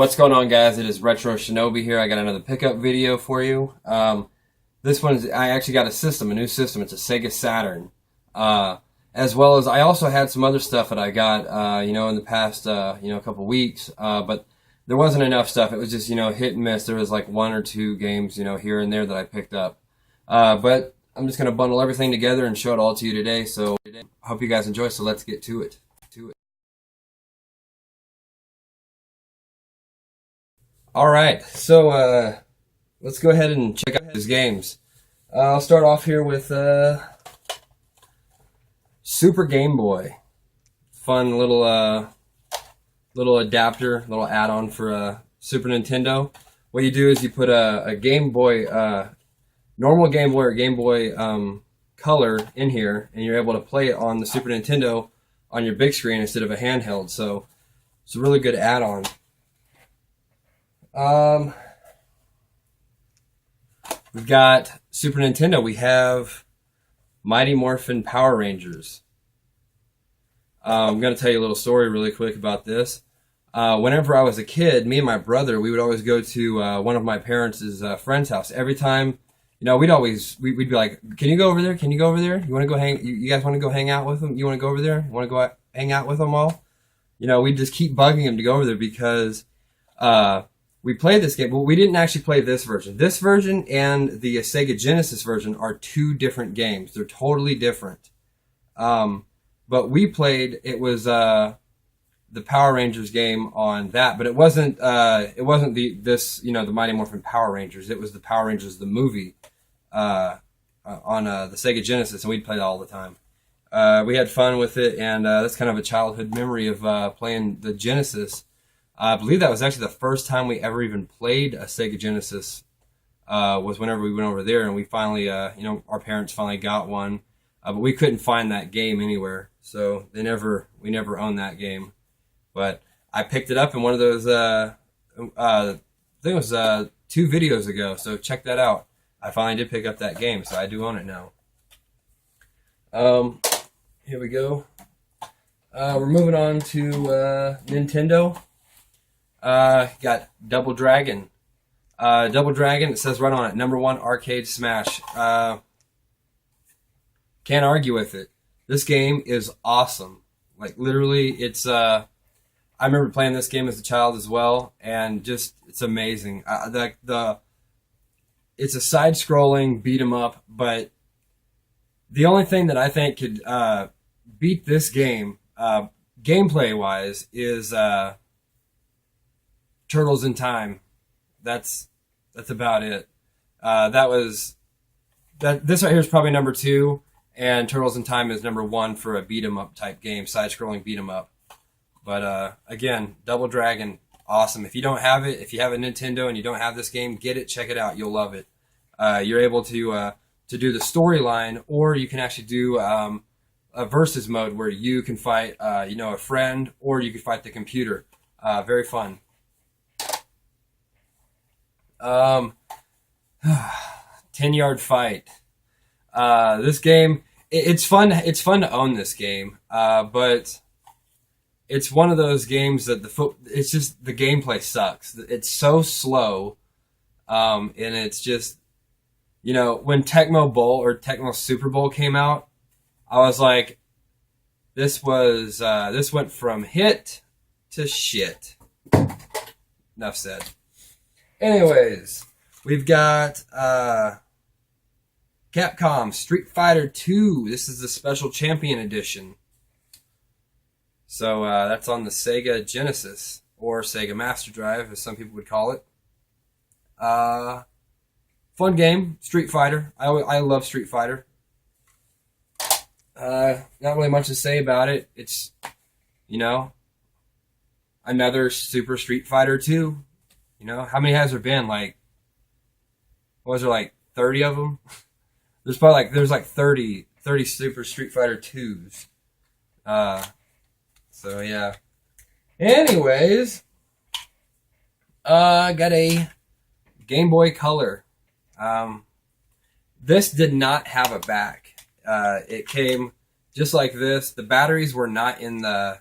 What's going on, guys? It is Retro Shinobi here. I got another pickup video for you. This one's, I actually got a new system. It's a Sega Saturn. As well as I also had some other stuff that I got, in the past, couple weeks. But there wasn't enough stuff. It was just, hit and miss. There was like one or two games, here and there that I picked up. But I'm just going to bundle everything together and show it all to you today. So I hope you guys enjoy. So let's get to it. All right, so let's go ahead and check out these games. I'll start off here with Super Game Boy. Fun little adapter, little add-on for Super Nintendo. What you do is you put a Game Boy, normal Game Boy or Game Boy Color in here, and you're able to play it on the Super Nintendo on your big screen instead of a handheld. So it's a really good add-on. We've got Super Nintendo. We have Mighty Morphin Power Rangers. I'm going to tell you a little story really quick about this. Whenever I was a kid, me and my brother, we would always go to one of my parents' friend's house. Every time, we'd be like, "Can you go over there? Can you go over there? You want to go hang? You guys want to go hang out with them? You want to go over there? You want to go hang out with them all?" We'd just keep bugging him to go over there because we played this game. Well, we didn't actually play this version. This version and the Sega Genesis version are two different games. They're totally different. But we played, it was the Power Rangers game on that, but it wasn't the Mighty Morphin Power Rangers. It was the Power Rangers the movie on the Sega Genesis, and we'd play that all the time. We had fun with it, and that's kind of a childhood memory of playing the Genesis. I believe that was actually the first time we ever even played a Sega Genesis, was whenever we went over there, and we finally, our parents finally got one, but we couldn't find that game anywhere, so we never owned that game. But I picked it up in one of those, I think it was 2 videos ago, so check that out. I finally did pick up that game, so I do own it now. Here we go. We're moving on to Nintendo. Got Double Dragon. Double Dragon, it says right on it, #1 arcade smash. Can't argue with it. This game is awesome. Like, literally, it's, I remember playing this game as a child as well, and just, it's amazing. It's a side-scrolling beat-em-up, but the only thing that I think could beat this game, gameplay-wise, is Turtles in Time. That's about it. This right here is probably #2, and Turtles in Time is #1 for a beat 'em up type game, side-scrolling beat 'em up. But again, Double Dragon, awesome. If you don't have it, if you have a Nintendo and you don't have this game, get it, check it out. You'll love it. You're able to do the storyline, or you can actually do a versus mode where you can fight, a friend, or you can fight the computer. Very fun. 10-Yard Fight. This game, it's fun. It's fun to own this game, but it's one of those games that it's just the gameplay sucks. It's so slow, and it's just, when Tecmo Bowl or Tecmo Super Bowl came out, I was like, this went from hit to shit. Enough said. Anyways, we've got Capcom Street Fighter 2. This is the Special Champion Edition. So that's on the Sega Genesis, or Sega Master Drive, as some people would call it. Fun game, Street Fighter. I love Street Fighter. Not really much to say about it. It's, another Super Street Fighter 2. How many has there been? Like, what was there, like 30 of them? There's 30 Super Street Fighter 2s. So yeah. Anyways, got a Game Boy Color. This did not have a back. It came just like this. The batteries were not in the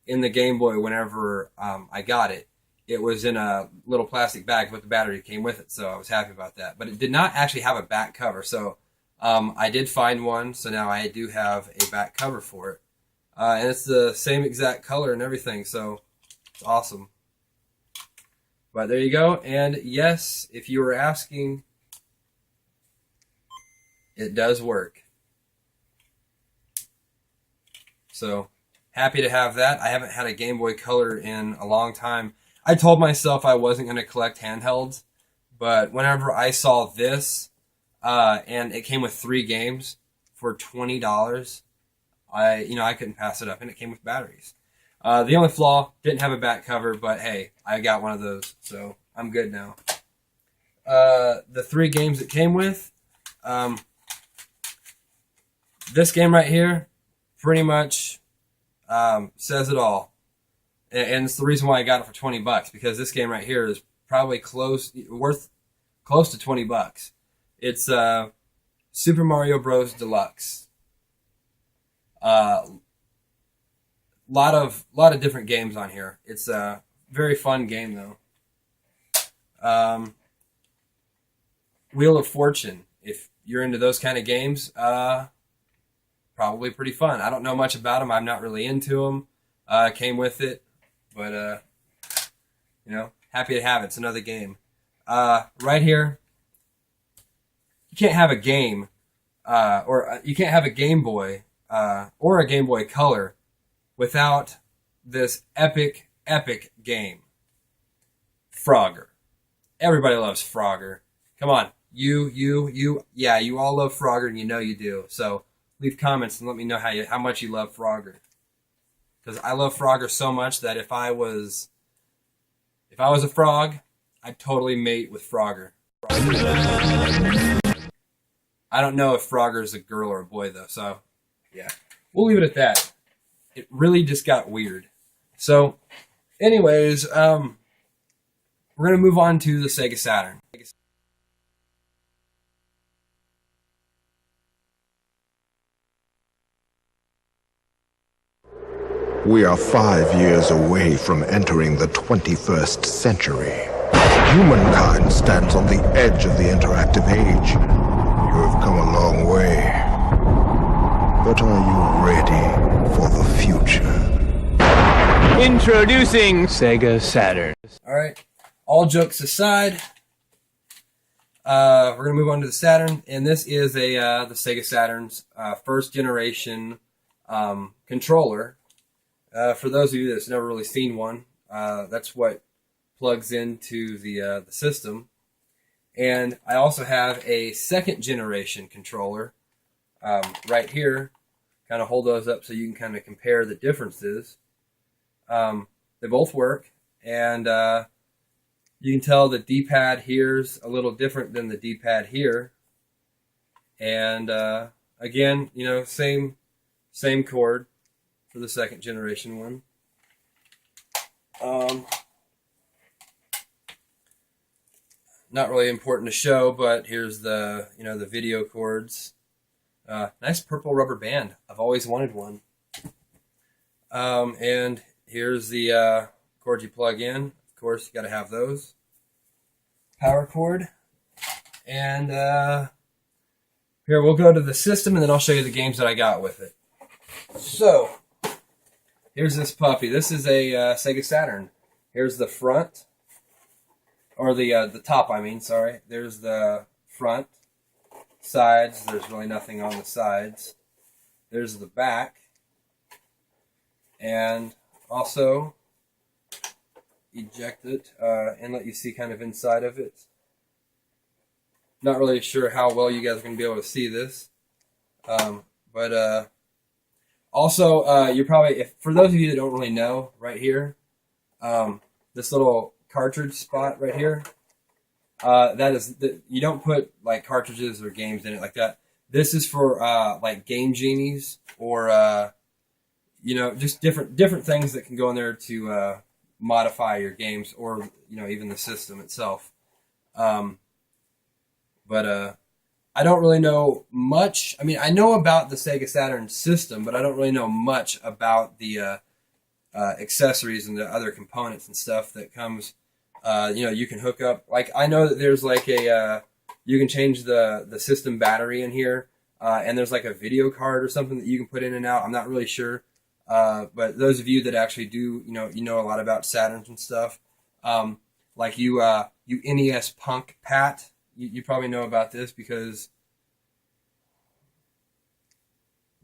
Game Boy whenever I got it. it was in a little plastic bag, but the battery came with it, so I was happy about that. But it did not actually have a back cover, so I did find one, so now I do have a back cover for it. And it's the same exact color and everything, so it's awesome. But there you go. And yes, if you were asking, it does work. So happy to have that. I haven't had a Game Boy Color in a long time. I told myself I wasn't going to collect handhelds, but whenever I saw this, and it came with 3 games for $20, I couldn't pass it up, and it came with batteries. The only flaw, didn't have a back cover, but hey, I got one of those, so I'm good now. The 3 games it came with, this game right here pretty much says it all. And it's the reason why I got it for $20, because this game right here is probably worth close to $20. It's Super Mario Bros. Deluxe. Lot of different games on here. It's a very fun game though. Wheel of Fortune. If you're into those kind of games, probably pretty fun. I don't know much about them. I'm not really into them. Came with it, but happy to have it. It's another game. Right here, you can't have a game, or you can't have a Game Boy or a Game Boy Color without this epic game, Frogger. Everybody loves Frogger. Come on, yeah, you all love Frogger, and you know you do. So leave comments and let me know how much you love Frogger. Because I love Frogger so much that if I was a frog, I'd totally mate with Frogger. I don't know if Frogger is a girl or a boy though, so yeah, we'll leave it at that. It really just got weird. So, anyways, we're gonna move on to the Sega Saturn. We are 5 years away from entering the 21st century. Humankind stands on the edge of the interactive age. You have come a long way. But are you ready for the future? Introducing Sega Saturn. Alright, all jokes aside, we're going to move on to the Saturn, and this is the Sega Saturn's first generation controller. For those of you that's never really seen one, that's what plugs into the system. And I also have a second generation controller right here. Kind of hold those up so you can kind of compare the differences. They both work, and you can tell the D-pad here's a little different than the D-pad here. And again, same cord for the second generation one. Not really important to show, but here's the the video cords. Nice purple rubber band. I've always wanted one. And here's the cords you plug in. Of course, you got to have those. Power cord. And here, we'll go to the system, and then I'll show you the games that I got with it. So, here's this puppy. This is a Sega Saturn. Here's the front, or the top, I mean, sorry. There's the front, sides. There's really nothing on the sides. There's the back. And also, eject it and let you see kind of inside of it. Not really sure how well you guys are going to be able to see this. But also, you're probably, for those of you that don't really know, right here, this little cartridge spot right here, that is, you don't put like cartridges or games in it like that. This is for like Game Genies or just different things that can go in there to modify your games, or even the system itself. But I don't really know much. I mean, I know about the Sega Saturn system, but I don't really know much about the accessories and the other components and stuff that comes. You can hook up. Like I know that there's like a you can change the system battery in here, and there's like a video card or something that you can put in and out. I'm not really sure, but those of you that actually do, you know a lot about Saturns and stuff. Like you NES Punk Pat, you probably know about this because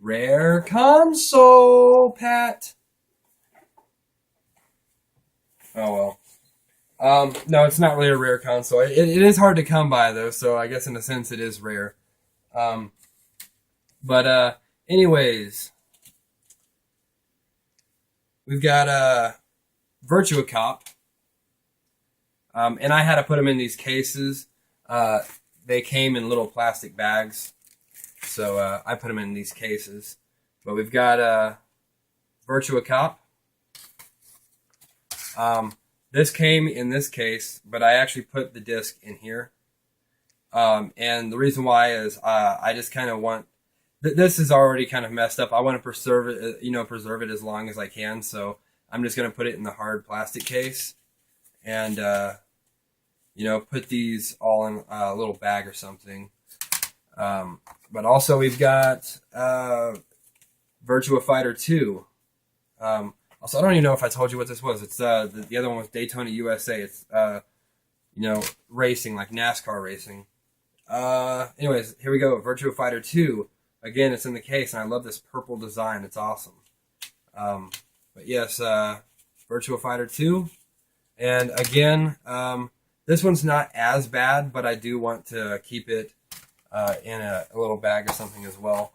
Rare Console Pat. Oh well. No, it's not really a rare console. It is hard to come by though, so I guess in a sense it is rare. Anyways, we've got Virtua Cop, and I had to put them in these cases. They came in little plastic bags, so I put them in these cases. But we've got Virtua Cop. This came in this case, but I actually put the disc in here. And the reason why is I just kind of want... This is already kind of messed up. I want to preserve it as long as I can. So I'm just going to put it in the hard plastic case. And, put these all in a little bag or something. But also we've got Virtua Fighter 2. Also, I don't even know if I told you what this was. It's the other one was Daytona USA. It's racing, like NASCAR racing. Anyways, here we go. Virtua Fighter 2. Again, it's in the case, and I love this purple design. It's awesome. But yes, Virtua Fighter 2. And again, this one's not as bad, but I do want to keep it in a little bag or something as well.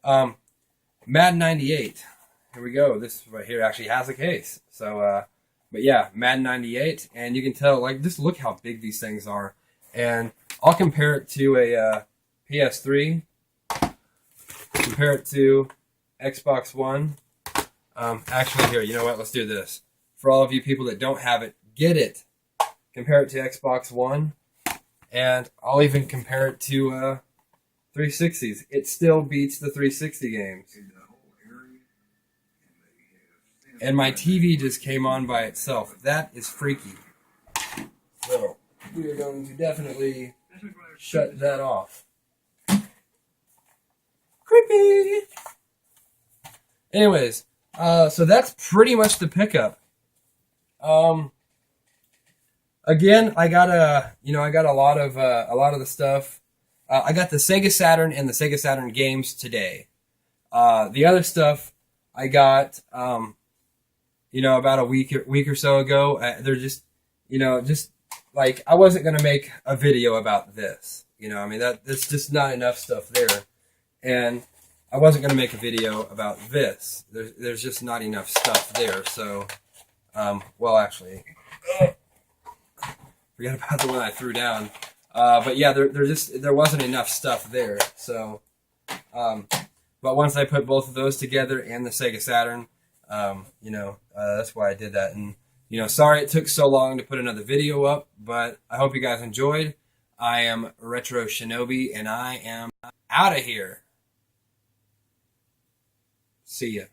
Madden 98. Here we go. This right here actually has a case. So, but yeah, Madden 98, and you can tell, like, just look how big these things are. And I'll compare it to a PS3. Compare it to Xbox One. Actually, here, you know what? Let's do this. For all of you people that don't have it, get it. Compare it to Xbox One, and I'll even compare it to 360s. It still beats the 360 games. And my TV just came on by itself. That is freaky. So, we are going to definitely shut that off. Creepy! Anyways, so that's pretty much the pickup. Again, I got a lot of the stuff. I got the Sega Saturn and the Sega Saturn games today. The other stuff I got, about a week or so ago. They're just like, I wasn't gonna make a video about this. That's just not enough stuff there, and I wasn't gonna make a video about this. There's just not enough stuff there. So, actually, forget about the one I threw down. But yeah, there wasn't enough stuff there. So, but once I put both of those together and the Sega Saturn, that's why I did that. And, sorry it took so long to put another video up, but I hope you guys enjoyed. I am Retro Shinobi, and I am out of here. See ya.